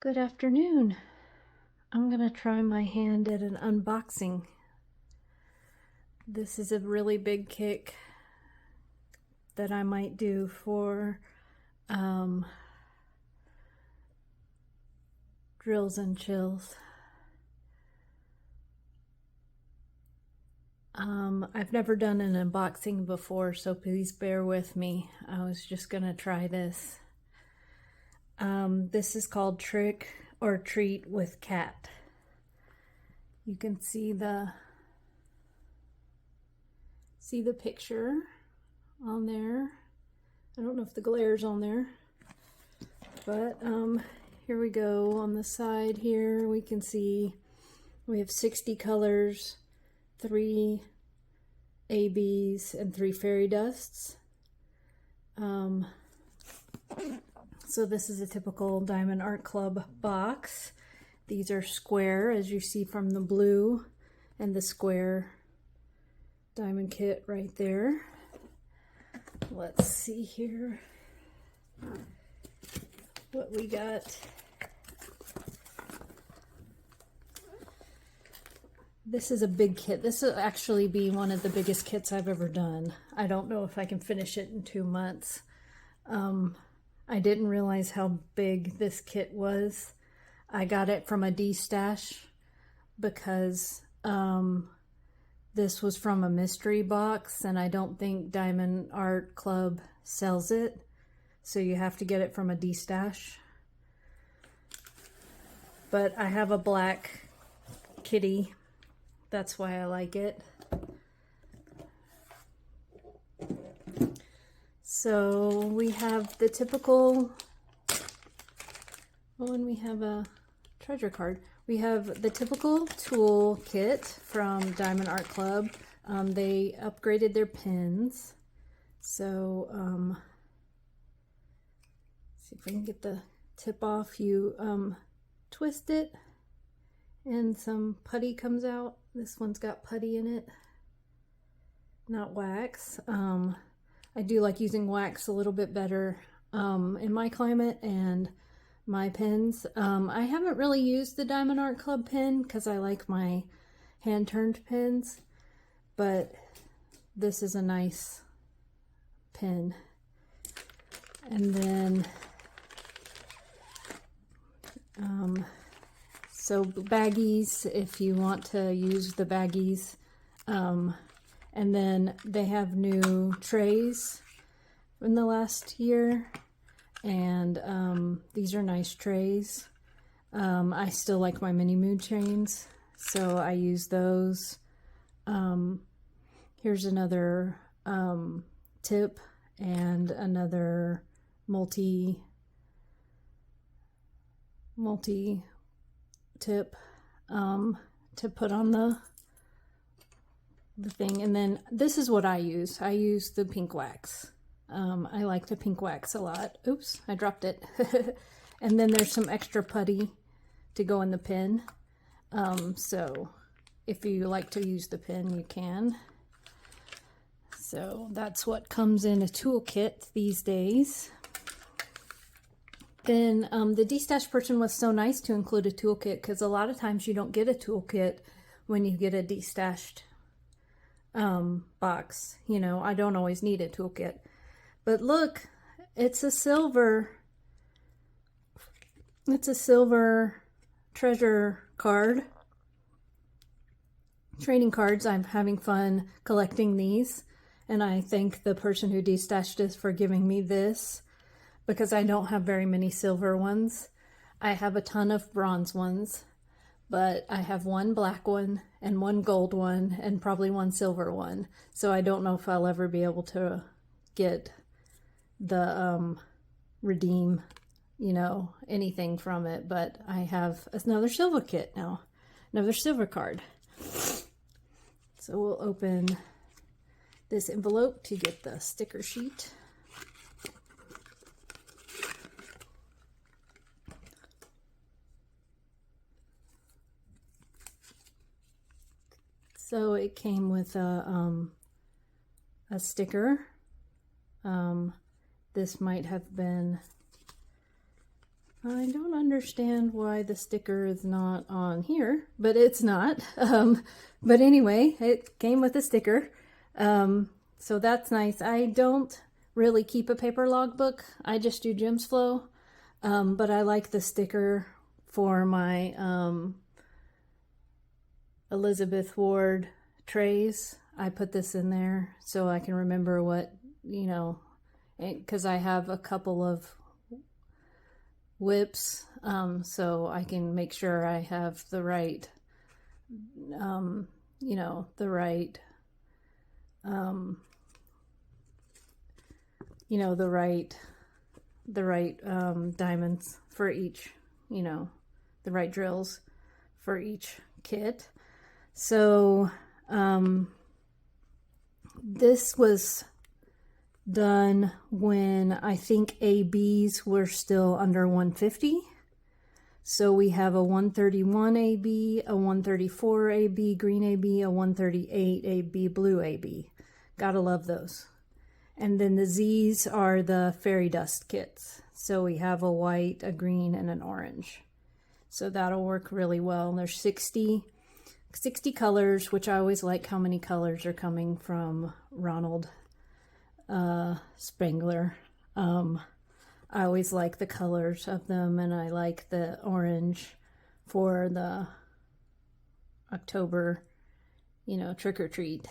Good afternoon. I'm going to try my hand at an unboxing. This is a really big kick that I might do for drills and chills. I've never done an unboxing before, so please bear with me. I was just going to try this. This is called Trick or Treat with Cat. You can see the picture on there. I don't know if the glare's on there, but here we go. On the side here we can see we have 60 colors, 3 ABs, and 3 fairy dusts. So this is a typical Diamond Art Club box. These are square, as you see from the blue and the square diamond kit right there. Let's see here what we got. This is a big kit. This will actually be one of the biggest kits I've ever done. I don't know if I can finish it in 2 months. I didn't realize how big this kit was. I got it from a Destash because this was from a mystery box, and I don't think Diamond Art Club sells it, so you have to get it from a Destash. But I have a black kitty, that's why I like it. So we have the typical, oh, and we have a treasure card. We have the typical tool kit from Diamond Art Club. They upgraded their pins. So, see if we can get the tip off. You twist it and some putty comes out. This one's got putty in it, not wax. I do like using wax a little bit better in my climate and my pins. I haven't really used the Diamond Art Club pin because I like my hand-turned pins, but this is a nice pin. And then, so baggies, if you want to use the baggies. And then they have new trays in the last year, and these are nice trays. I still like my mini mood chains, so I use those. Here's another tip and another multi tip to put on the thing. And then this is what I use. I use the pink wax. I like the pink wax a lot. Oops, I dropped it. And then there's some extra putty to go in the pin. So if you like to use the pin, you can. So that's what comes in a toolkit these days. Then the Destash person was so nice to include a toolkit, because a lot of times you don't get a toolkit when you get a Destashed box. You know, I don't always need a toolkit. But look, it's a silver treasure card. Trading cards. I'm having fun collecting these, and I thank the person who destashed this for giving me this, because I don't have very many silver ones. I have a ton of bronze ones, but I have one black one and one gold one and probably one silver one. So I don't know if I'll ever be able to get the redeem, you know, anything from it. But I have another silver kit now, another silver card. So we'll open this envelope to get the sticker sheet. So it came with a sticker. This might have been I don't understand why the sticker is not on here, but it's not. But anyway, it came with a sticker. So that's nice. I don't really keep a paper logbook. I just do Jim's Flow. But I like the sticker for my Elizabeth Ward trays. I put this in there so I can remember what, you know, because I have a couple of whips, so I can make sure I have the right, you know, the right, you know, the right diamonds for each, you know, the right drills for each kit. So this was done when I think ABs were still under 150. So we have a 131 AB, a 134 AB, green AB, a 138 AB, blue AB. Gotta love those. And then the Z's are the fairy dust kits. So we have a white, a green, and an orange. So that'll work really well. There's 60 colors, which I always like how many colors are coming from Ronald Spangler. I always like the colors of them, and I like the orange for the October, you know, trick-or-treat,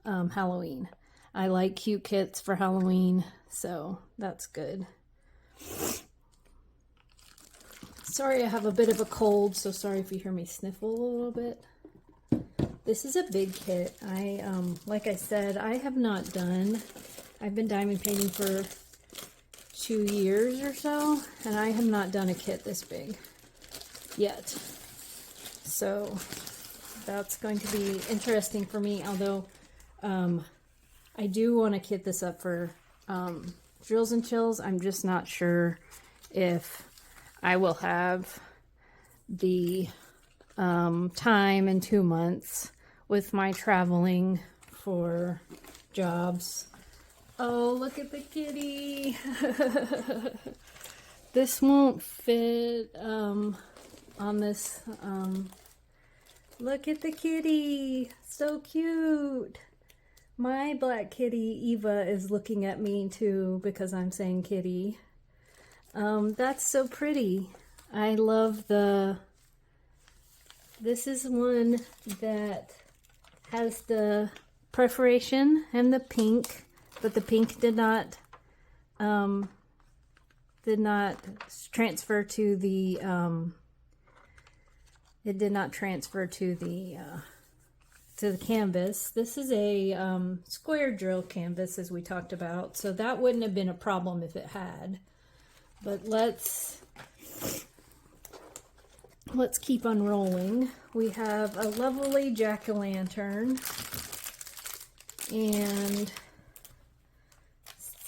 Halloween. I like cute kits for Halloween, so that's good. Sorry, I have a bit of a cold, so sorry if you hear me sniffle a little bit. This is a big kit. Like I said, I've been diamond painting for 2 years or so, and I have not done a kit this big yet. So that's going to be interesting for me, although I do want to kit this up for Drills and Chills. I'm just not sure if I will have the time in 2 months with my traveling for jobs. Oh, look at the kitty. This won't fit on this. Look at the kitty. So cute. My black kitty, Eva, is looking at me too because I'm saying kitty. That's so pretty. I love this is one that has the perforation and the pink, but the pink did not transfer to the it did not transfer to the canvas. This is a square drill canvas, as we talked about, so that wouldn't have been a problem if it had. But let's keep unrolling. We have a lovely jack-o'-lantern and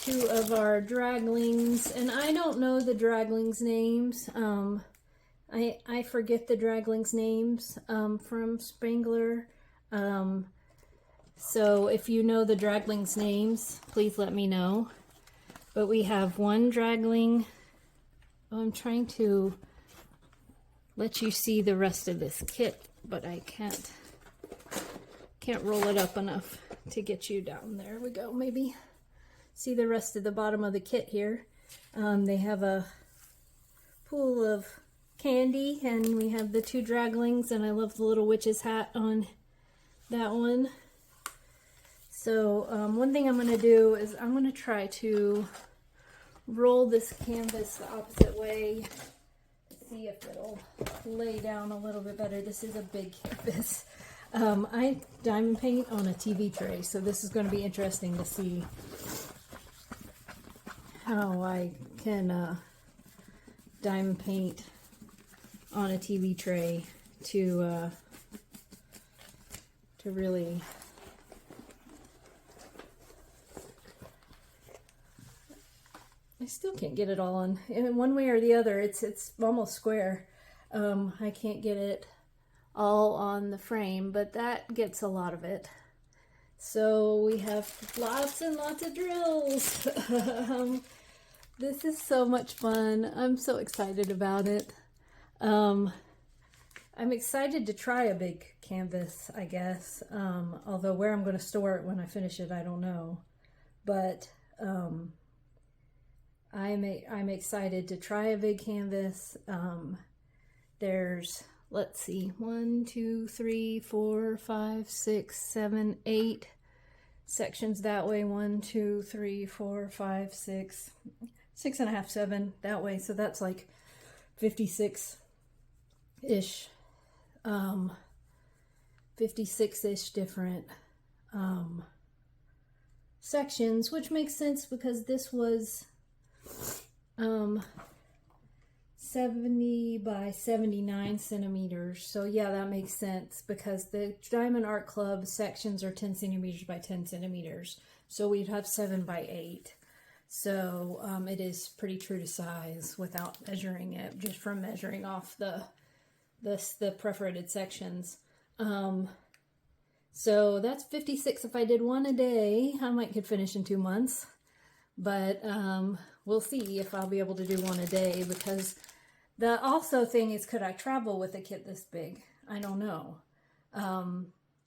2 of our draglings, and I don't know the draglings names. I forget the draglings names from Spangler. So if you know the draglings names, please let me know. But we have one dragling. Oh, I'm trying to let you see the rest of this kit, but I can't roll it up enough to get you down. There we go. Maybe see the rest of the bottom of the kit here. They have a pool of candy, and we have the 2 draglings, and I love the little witch's hat on that one. So one thing I'm going to do is I'm going to try to roll this canvas the opposite way, see if it'll lay down a little bit better. This is a big canvas. I diamond paint on a TV tray, so this is going to be interesting to see how I can diamond paint on a TV tray to really I still can't get it all on. In one way or the other, it's almost square. I can't get it all on the frame, but that gets a lot of it. So we have lots and lots of drills. This is so much fun. I'm so excited about it. I'm excited to try a big canvas, I guess. Although where I'm going to store it when I finish it, I don't know. But I'm excited to try a big canvas. There's, let's see, 1, 2, 3, 4, 5, 6, 7, 8 sections that way. 1, 2, 3, 4, 5, 6, 6.5, 7 that way. So that's like 56-ish, 56-ish different sections, which makes sense because this was 70 by 79 centimeters. So yeah, that makes sense because the Diamond Art Club sections are 10 centimeters by 10 centimeters. So we'd have 7 by 8. So it is pretty true to size without measuring it, just from measuring off the perforated sections. So that's 56. If I did one a day, I might could finish in 2 months. But we'll see if I'll be able to do one a day, because the also thing is, could I travel with a kit this big? I don't know.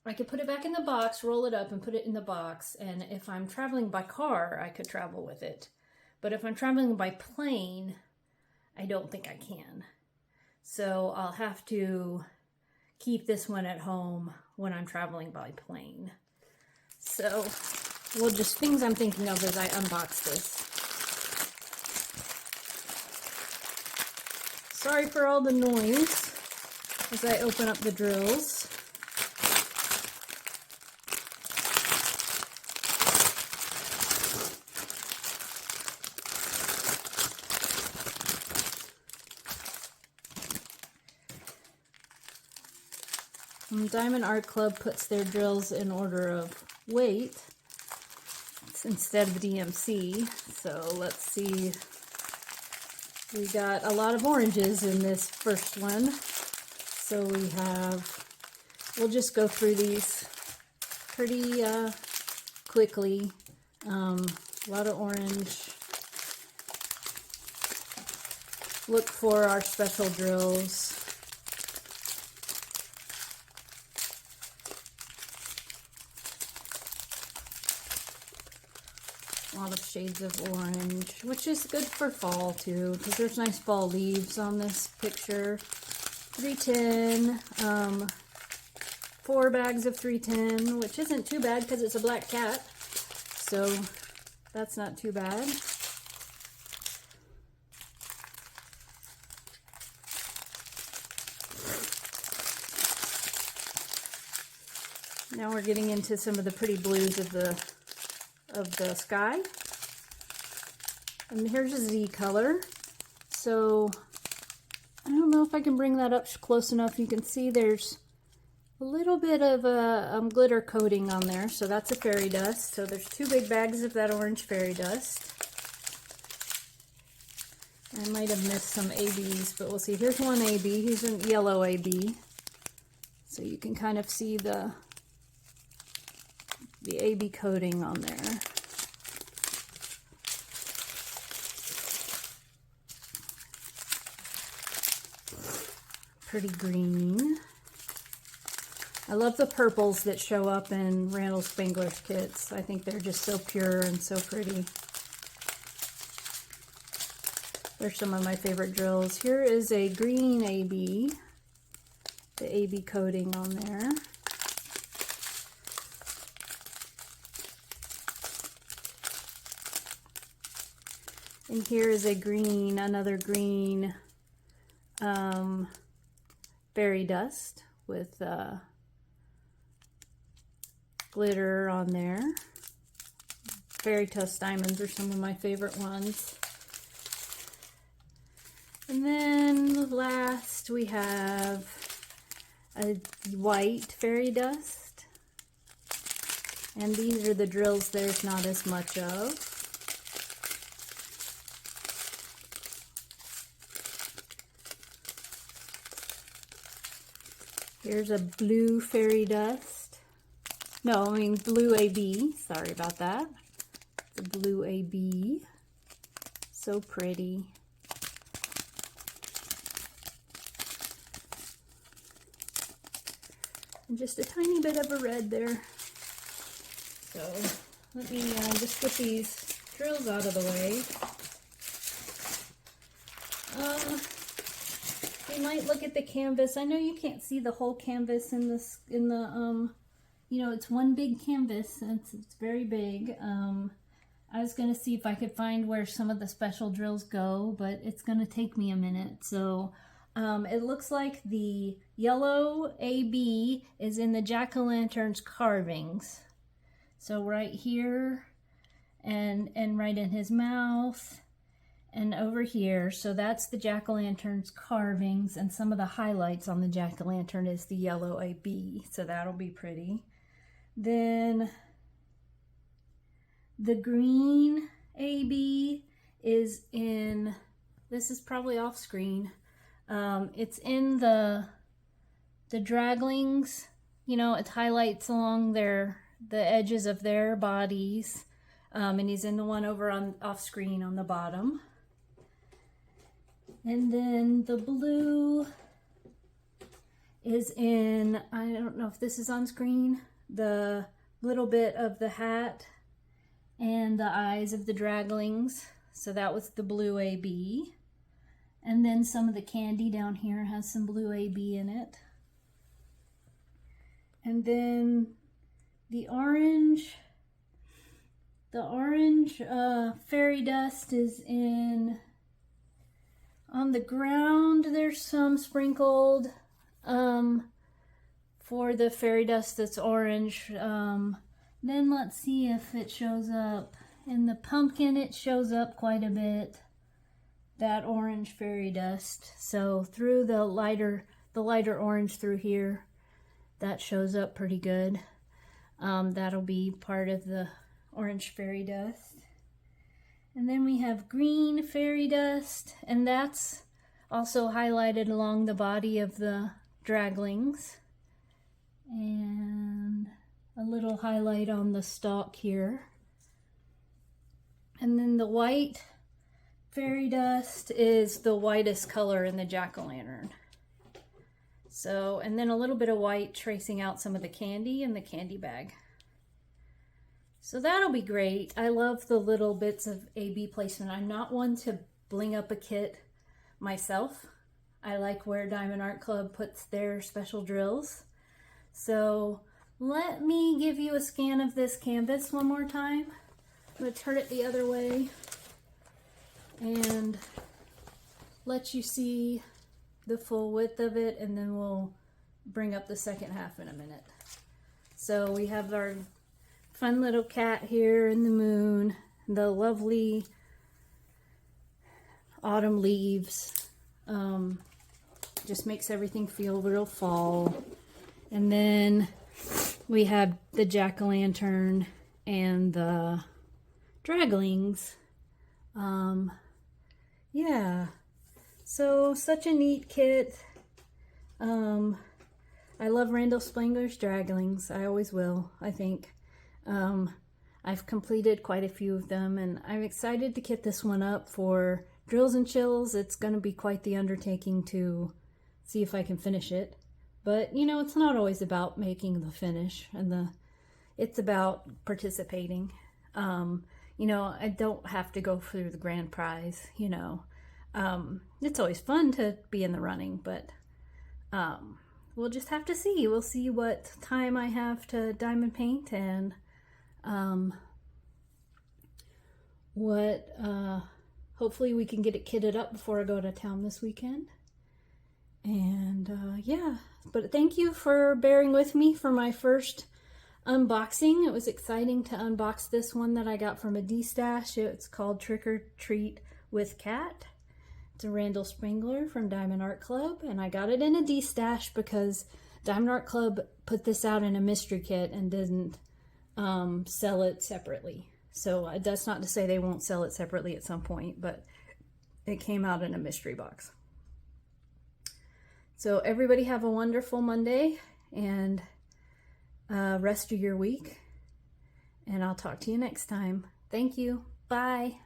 I could put it back in the box, roll it up and put it in the box. And if I'm traveling by car, I could travel with it. But if I'm traveling by plane, I don't think I can. So I'll have to keep this one at home when I'm traveling by plane. So well, just things I'm thinking of as I unbox this. Sorry for all the noise as I open up the drills. Diamond Art Club puts their drills in order of weight instead of DMC. So let's see. We got a lot of oranges in this first one. So we'll just go through these pretty quickly. A lot of orange. Look for our special drills. A lot of shades of orange, which is good for fall too, because there's nice fall leaves on this picture. 310, 4 bags of 310, which isn't too bad because it's a black cat, so that's not too bad. Now we're getting into some of the pretty blues of the sky. And here's a Z color. So I don't know if I can bring that up close enough. You can see there's a little bit of a glitter coating on there. So that's a fairy dust. So there's 2 big bags of that orange fairy dust. I might have missed some ABs, but we'll see. Here's one AB. Here's a yellow AB. So you can kind of see the AB coating on there. Pretty green. I love the purples that show up in Randall Spangler's kits. I think they're just so pure and so pretty. There's some of my favorite drills. Here is a green AB. The AB coating on there. And here is a green, another green fairy dust with glitter on there. Fairy dust diamonds are some of my favorite ones. And then last we have a white fairy dust. And these are the drills there's not as much of. Here's a blue fairy dust. No, I mean blue AB. Sorry about that. It's a blue AB. So so pretty. And just a tiny bit of a red there. So let me just get these drills out of the way. You might look at the canvas. I know you can't see the whole canvas in this, you know, it's one big canvas, and it's very big. I was gonna see if I could find where some of the special drills go, but it's gonna take me a minute. So it looks like the yellow AB is in the jack-o'-lantern's carvings. So right here, and right in his mouth, and over here. So that's the jack-o'-lantern's carvings, and some of the highlights on the jack-o'-lantern is the yellow AB. So that'll be pretty. Then the green AB is in, this is probably off screen. It's in the draglings, you know, it highlights along the edges of their bodies. And he's in the one over on off screen on the bottom. And then the blue is in, I don't know if this is on screen, the little bit of the hat and the eyes of the draglings. So that was the blue AB. And then some of the candy down here has some blue AB in it. And then the orange fairy dust is in, on the ground there's some sprinkled for the fairy dust that's orange. Then let's see if it shows up. In the pumpkin it shows up quite a bit, that orange fairy dust. So through the lighter orange through here, that shows up pretty good. That'll be part of the orange fairy dust. And then we have green fairy dust, and that's also highlighted along the body of the draglings. And a little highlight on the stalk here. And then the white fairy dust is the whitest color in the jack-o'-lantern. So, and then a little bit of white tracing out some of the candy in the candy bag. So that'll be great. I love the little bits of AB placement. I'm not one to bling up a kit myself. I like where Diamond Art Club puts their special drills. So let me give you a scan of this canvas one more time. I'm going to turn it the other way and let you see the full width of it, and then we'll bring up the second half in a minute. So we have our fun little cat here in the moon, the lovely autumn leaves. Just makes everything feel real fall. And then we have the jack-o'-lantern and the draglings. Yeah, so such a neat kit. I love Randall Spangler's draglings. I always will, I think. I've completed quite a few of them, and I'm excited to kit this one up for Drills and Chills. It's going to be quite the undertaking to see if I can finish it. But, you know, it's not always about making the finish, and it's about participating. You know, I don't have to go through the grand prize, you know. It's always fun to be in the running, but we'll just have to see. We'll see what time I have to diamond paint, and hopefully we can get it kitted up before I go to town this weekend. And yeah, but thank you for bearing with me for my first unboxing. It was exciting to unbox this one that I got from a Destash. It's called Trick or Treat with Cat. It's a Randall Spangler from Diamond Art Club, and I got it in a Destash because Diamond Art Club put this out in a mystery kit and didn't sell it separately. So that's not to say they won't sell it separately at some point, but it came out in a mystery box. So everybody have a wonderful Monday, and rest of your week, and I'll talk to you next time. Thank you. Bye.